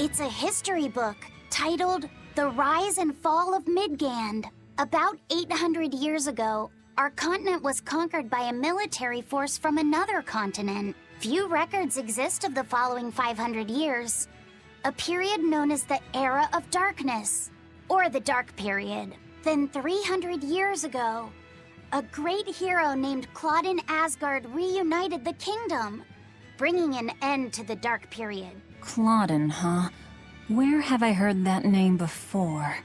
It's a history book titled The Rise and Fall of Midgand. About 800 years ago, our continent was conquered by a military force from another continent. Few records exist of the following 500 years. A period known as the Era of Darkness, or the Dark Period. Then 300 years ago, a great hero named Claudin Asgard reunited the kingdom, bringing an end to the Dark Period. Claudin, huh? Where have I heard that name before?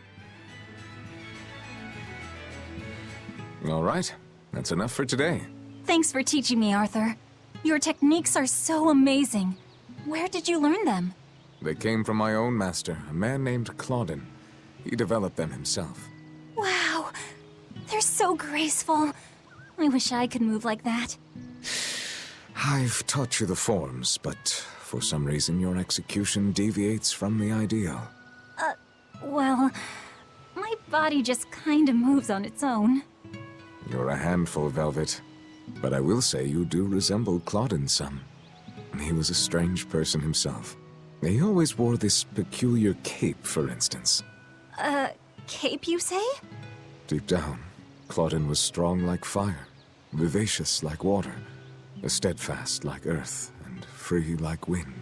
All right, that's enough for today. Thanks for teaching me, Arthur. Your techniques are so amazing. Where did you learn them? They came from my own master, a man named Claudin. He developed them himself. Wow, they're so graceful. I wish I could move like that. I've taught you the forms, but for some reason your execution deviates from the ideal. Well, my body just kinda moves on its own. You're a handful, Velvet. But I will say you do resemble Claudin some. He was a strange person himself. He always wore this peculiar cape, for instance. Cape, you say? Deep down, Claudin was strong like fire, vivacious like water, steadfast like earth, and free like wind.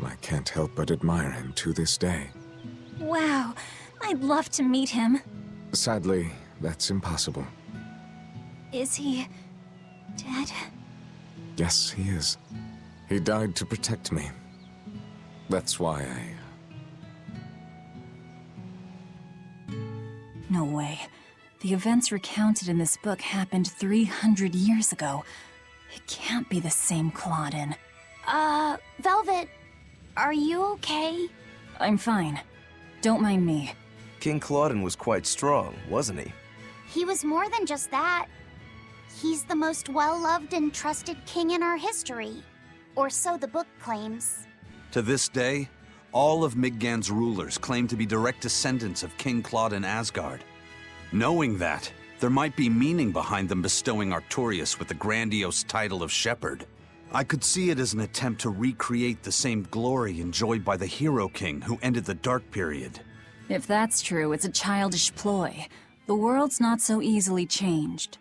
I can't help but admire him to this day. Wow, I'd love to meet him. Sadly, that's impossible. Is he dead? Yes, he is. He died to protect me. That's why No way. The events recounted in this book happened 300 years ago. It can't be the same Claudin. Velvet, are you okay? I'm fine. Don't mind me. King Claudin was quite strong, wasn't he? He was more than just that. He's the most well-loved and trusted king in our history. Or so the book claims. To this day, all of Midgand's rulers claim to be direct descendants of King Claudin Asgard. Knowing that, there might be meaning behind them bestowing Artorias with the grandiose title of Shepherd. I could see it as an attempt to recreate the same glory enjoyed by the Hero King who ended the Dark Period. If that's true, it's a childish ploy. The world's not so easily changed.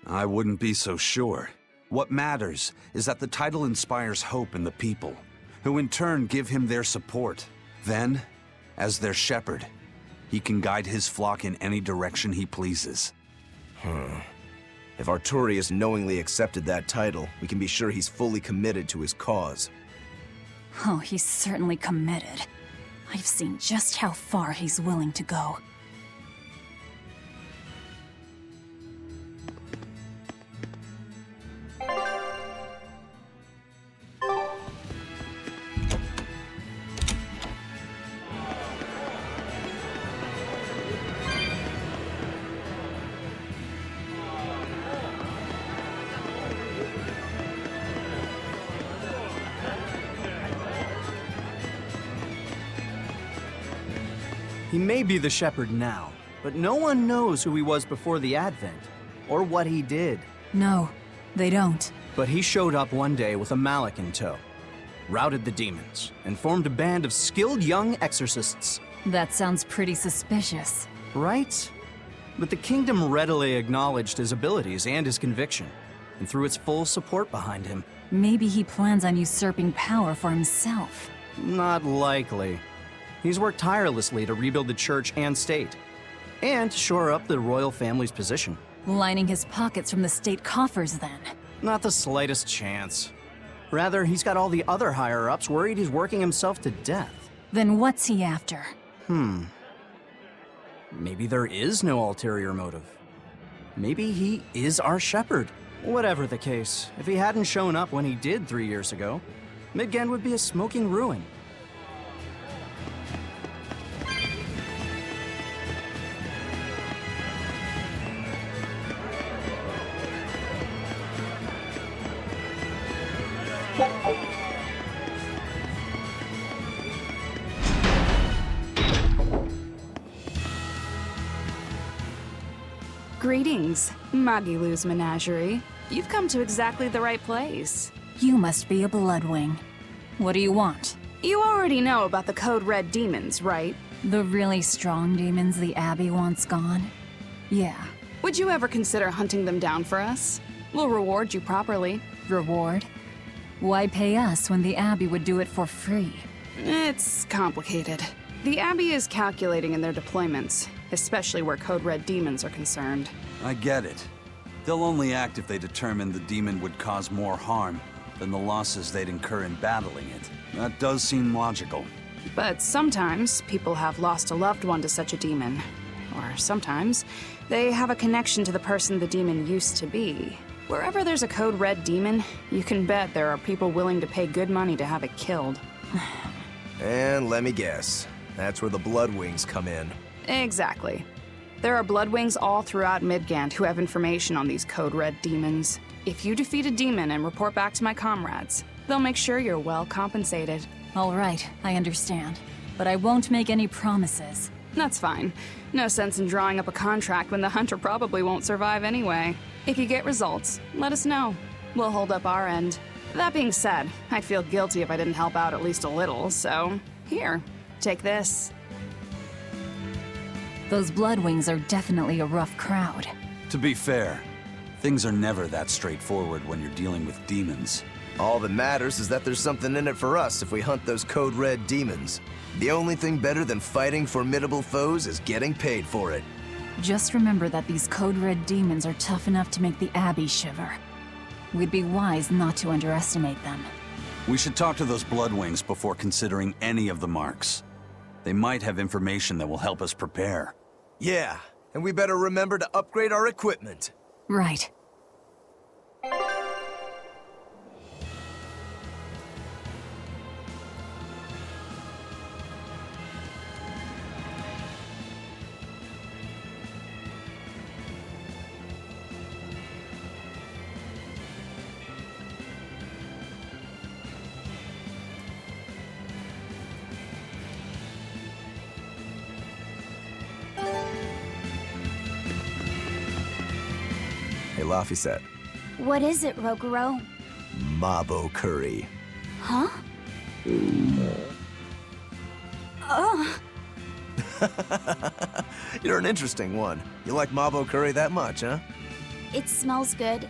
I wouldn't be so sure. What matters is that the title inspires hope in the people, who in turn give him their support. Then, as their shepherd, he can guide his flock in any direction he pleases. If Artorias knowingly accepted that title, we can be sure he's fully committed to his cause. Oh, he's certainly committed. I've seen just how far he's willing to go. He may be the shepherd now, but no one knows who he was before the Advent, or what he did. No, they don't. But he showed up one day with a mallet in tow, routed the demons, and formed a band of skilled young exorcists. That sounds pretty suspicious. Right? But the kingdom readily acknowledged his abilities and his conviction, and threw its full support behind him. Maybe he plans on usurping power for himself. Not likely. He's worked tirelessly to rebuild the church and state, and shore up the royal family's position. Lining his pockets from the state coffers, then. Not the slightest chance. Rather, he's got all the other higher-ups worried he's working himself to death. Then what's he after? Maybe there is no ulterior motive. Maybe he is our shepherd. Whatever the case, if he hadn't shown up when he did 3 years ago, Midgand would be a smoking ruin. Greetings, Magilou's Menagerie. You've come to exactly the right place. You must be a Bloodwing. What do you want? You already know about the Code Red demons, right? The really strong demons the Abbey wants gone? Yeah. Would you ever consider hunting them down for us? We'll reward you properly. Reward? Why pay us when the Abbey would do it for free? It's complicated. The Abbey is calculating in their deployments, especially where Code Red demons are concerned. I get it. They'll only act if they determine the demon would cause more harm than the losses they'd incur in battling it. That does seem logical. But sometimes people have lost a loved one to such a demon. Or sometimes they have a connection to the person the demon used to be. Wherever there's a Code Red demon, you can bet there are people willing to pay good money to have it killed. And let me guess, that's where the Bloodwings come in. Exactly. There are Bloodwings all throughout Midgand who have information on these Code Red demons. If you defeat a demon and report back to my comrades, they'll make sure you're well compensated. All right, I understand. But I won't make any promises. That's fine. No sense in drawing up a contract when the hunter probably won't survive anyway. If you get results, let us know. We'll hold up our end. That being said, I'd feel guilty if I didn't help out at least a little, so here, take this. Those Bloodwings are definitely a rough crowd. To be fair, things are never that straightforward when you're dealing with demons. All that matters is that there's something in it for us if we hunt those Code Red demons. The only thing better than fighting formidable foes is getting paid for it. Just remember that these Code Red demons are tough enough to make the Abbey shiver. We'd be wise not to underestimate them. We should talk to those Bloodwings before considering any of the marks. They might have information that will help us prepare. Yeah, and we better remember to upgrade our equipment. Right. Hey, Laphicet. What is it, Roguro? Mabo curry. Huh? Oh. You're an interesting one. You like Mabo curry that much, huh? It smells good.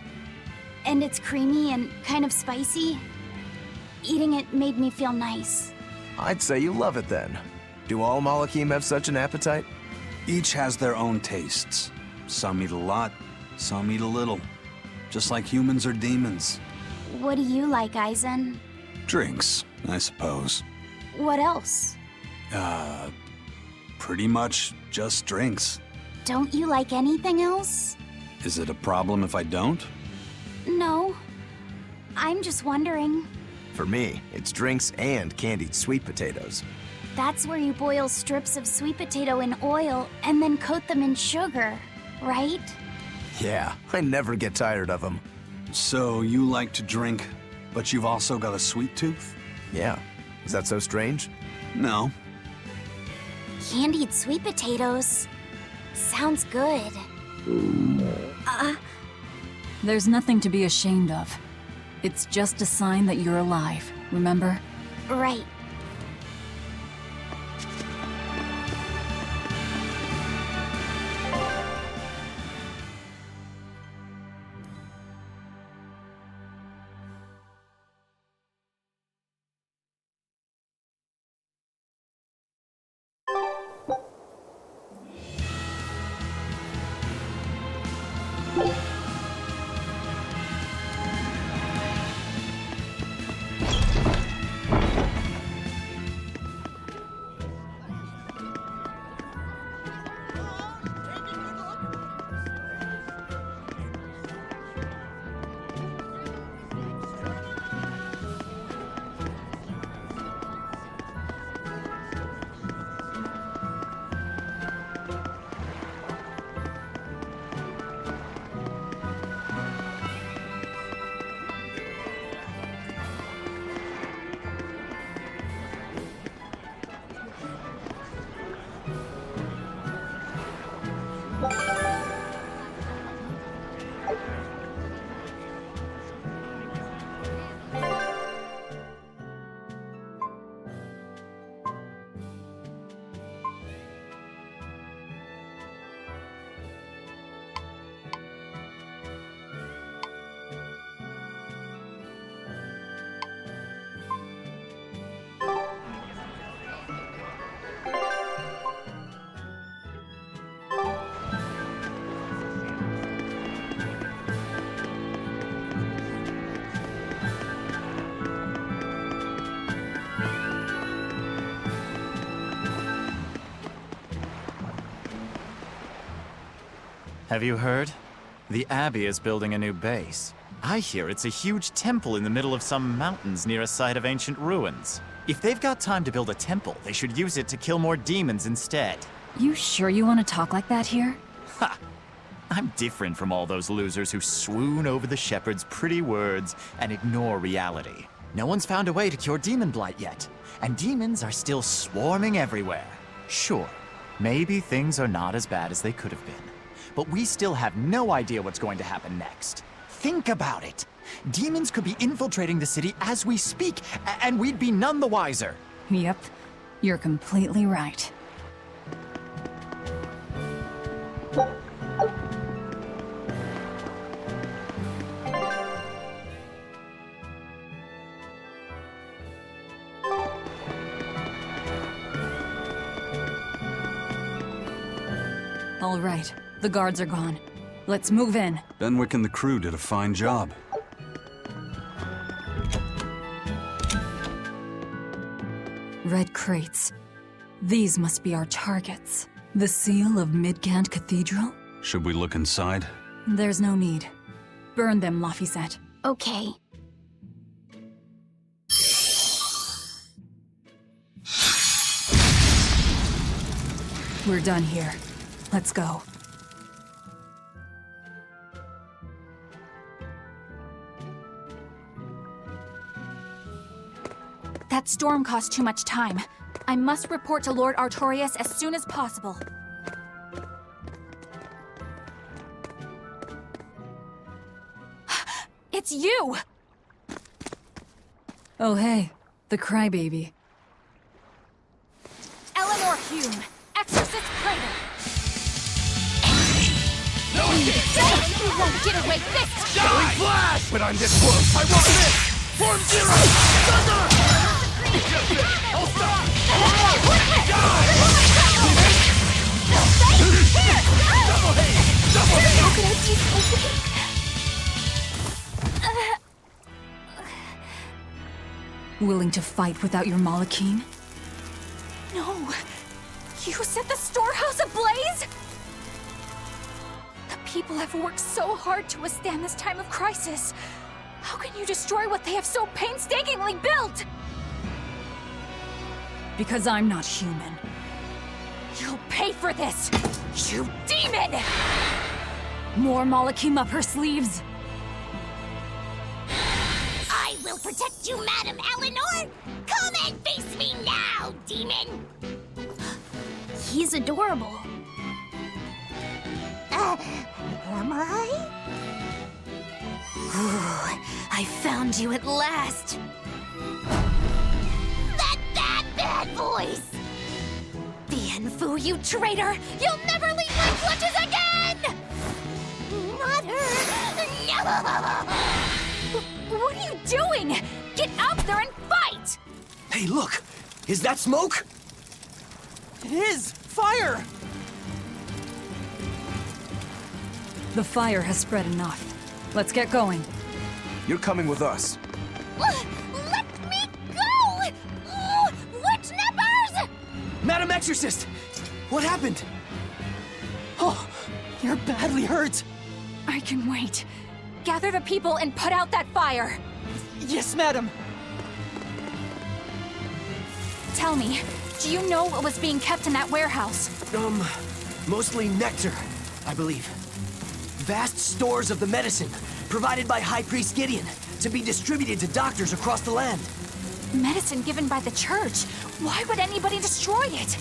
And it's creamy and kind of spicy. Eating it made me feel nice. I'd say you love it then. Do all Malakim have such an appetite? Each has their own tastes. Some eat a lot, some eat a little. Just like humans or demons. What do you like, Aizen? Drinks, I suppose. What else? Pretty much just drinks. Don't you like anything else? Is it a problem if I don't? No. I'm just wondering. For me, it's drinks and candied sweet potatoes. That's where you boil strips of sweet potato in oil and then coat them in sugar, right? Yeah, I never get tired of them. So you like to drink, but you've also got a sweet tooth? Yeah. Is that so strange? No. Candied sweet potatoes. Sounds good. There's nothing to be ashamed of. It's just a sign that you're alive, remember? Right. Have you heard? The Abbey is building a new base. I hear it's a huge temple in the middle of some mountains near a site of ancient ruins. If they've got time to build a temple, they should use it to kill more demons instead. You sure you want to talk like that here? Ha! I'm different from all those losers who swoon over the shepherd's pretty words and ignore reality. No one's found a way to cure demon blight yet, and demons are still swarming everywhere. Sure, maybe things are not as bad as they could have been, but we still have no idea what's going to happen next. Think about it. Demons could be infiltrating the city as we speak, and we'd be none the wiser. Yep, you're completely right. All right, the guards are gone. Let's move in. Benwick and the crew did a fine job. Red crates. These must be our targets. The seal of Midgand Cathedral? Should we look inside? There's no need. Burn them, Laphicet. Okay. We're done here. Let's go. That storm cost too much time. I must report to Lord Artorias as soon as possible. It's you! Oh hey, the crybaby. Eleanor Hume, Exorcist Praetor. You won't get away this time! Going flash! But I'm this close! I want this! Form zero! Thunder! I'll stop! Double haste! Double haste! How could I do something? Willing to fight without your Malachine? No! You set the storehouse ablaze?! The people have worked so hard to withstand this time of crisis. How can you destroy what they have so painstakingly built? Because I'm not human. You'll pay for this, you demon! More Malachim up her sleeves. I will protect you, Madam Eleanor! Come and face me now, demon! He's adorable. Am I? I found you at last! That bad voice! Bienfu, you traitor! You'll never leave my clutches again! Not her! No! What are you doing? Get out there and fight! Hey, look! Is that smoke? It is! Fire! The fire has spread enough. Let's get going. You're coming with us. Let me go! Witch nippers! Madam Exorcist! What happened? Oh, you're badly hurt. I can wait. Gather the people and put out that fire. Yes, madam. Tell me, do you know what was being kept in that warehouse? Mostly nectar, I believe. Vast stores of the medicine provided by High Priest Gideon to be distributed to doctors across the land. Medicine given by the church. Why would anybody destroy it?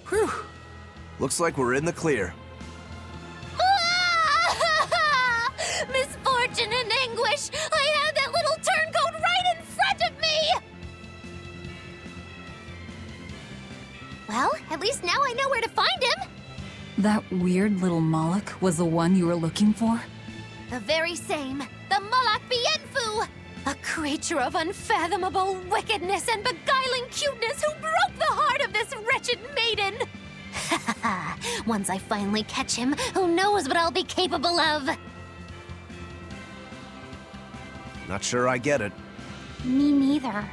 Whew. Looks like we're in the clear. Misfortune and anguish! I had that little turncoat right in front of me! Well, at least now I know where to find him! That weird little Moloch was the one you were looking for? The very same. The Moloch Bienfu! A creature of unfathomable wickedness and beguiling cuteness who broke the heart of this wretched maiden! Once I finally catch him, who knows what I'll be capable of? Not sure I get it. Me neither.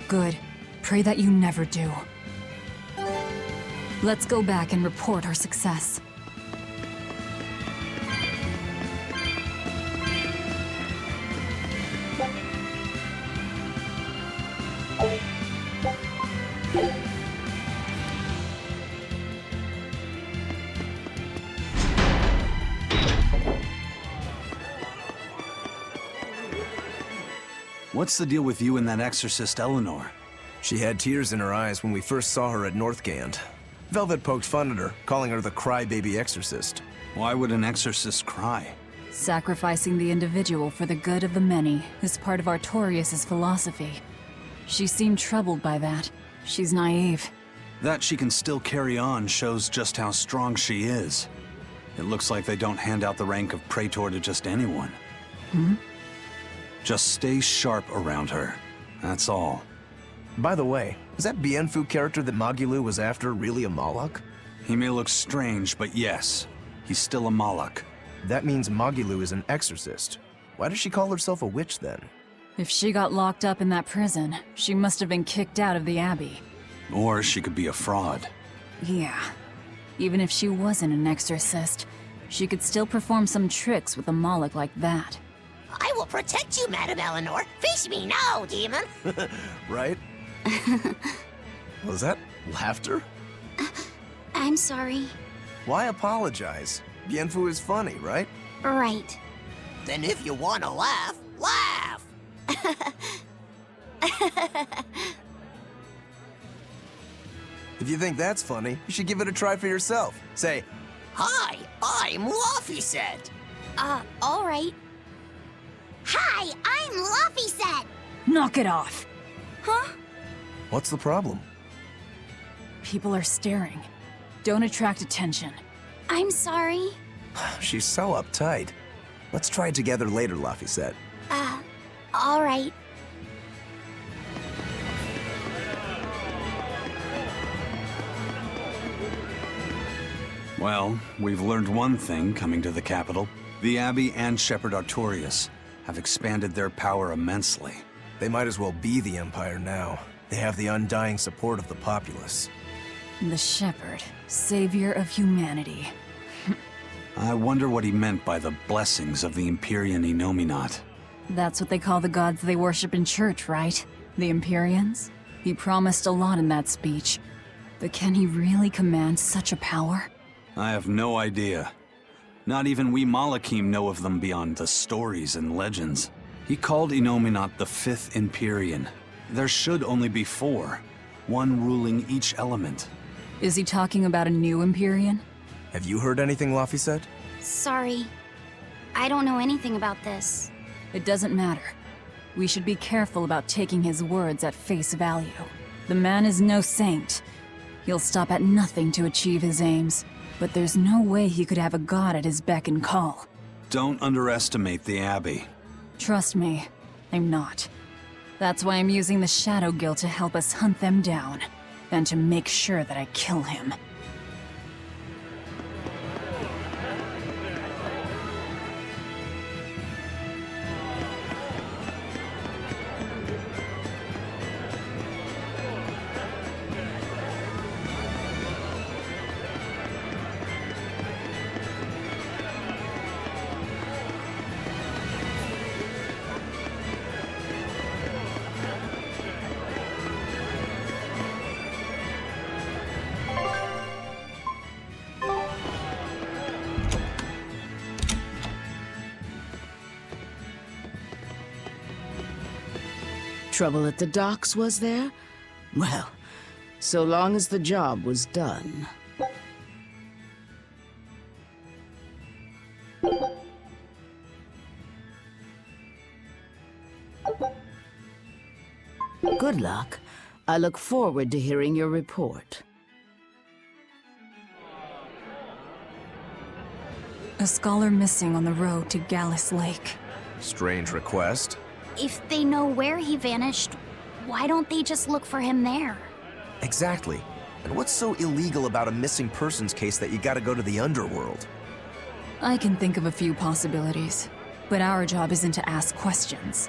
Good. Pray that you never do. Let's go back and report our success. What's the deal with you and that exorcist Eleanor? She had tears in her eyes when we first saw her at Northgand. Velvet poked fun at her, calling her the crybaby exorcist. Why would an exorcist cry? Sacrificing the individual for the good of the many is part of Artorias' philosophy. She seemed troubled by that. She's naive. That she can still carry on shows just how strong she is. It looks like they don't hand out the rank of Praetor to just anyone. Just stay sharp around her. That's all. By the way, is that Bienfu character that Magulu was after really a Moloch? He may look strange, but yes, he's still a Moloch. That means Magulu is an exorcist. Why does she call herself a witch then? If she got locked up in that prison, she must have been kicked out of the Abbey. Or she could be a fraud. Yeah. Even if she wasn't an exorcist, she could still perform some tricks with a Moloch like that. I will protect you, Madam Eleanor. Face me now, demon. Right? Was that laughter? I'm sorry. Why apologize? Bienfu is funny, right? Right. Then if you want to laugh, laugh. If you think that's funny, you should give it a try for yourself. Say, Hi, I'm Laufeyset. All right. Hi, I'm Laufeyset. Knock it off! Huh? what's the problem? People are staring. Don't attract attention. I'm sorry. She's so uptight. Let's try it together later, Laufeyset. All right. Well, we've learned one thing coming to the capital. The Abbey and Shepherd Artorias have expanded their power immensely. They might as well be the Empire now. They have the undying support of the populace. The Shepherd, savior of humanity. I wonder what he meant by the blessings of the Empyrean Enominat. That's what they call the gods they worship in church, right? The Empyreans? He promised a lot in that speech. But can he really command such a power? I have no idea. Not even we Malachim know of them beyond the stories and legends. He called Enominat the Fifth Empyrean. There should only be four, one ruling each element. Is he talking about a new Empyrean? Have you heard anything, Laufeyset? Sorry. I don't know anything about this. It doesn't matter. We should be careful about taking his words at face value. The man is no saint. He'll stop at nothing to achieve his aims. But there's no way he could have a god at his beck and call. Don't underestimate the Abbey. Trust me, I'm not. That's why I'm using the Shadow Guild to help us hunt them down, and to make sure that I kill him. Trouble at the docks, was there? Well, so long as the job was done. Good luck. I look forward to hearing your report. A scholar missing on the road to Gallus Lake. Strange request. If they know where he vanished, why don't they just look for him there? Exactly. And what's so illegal about a missing persons case that you gotta go to the underworld? I can think of a few possibilities, but our job isn't to ask questions.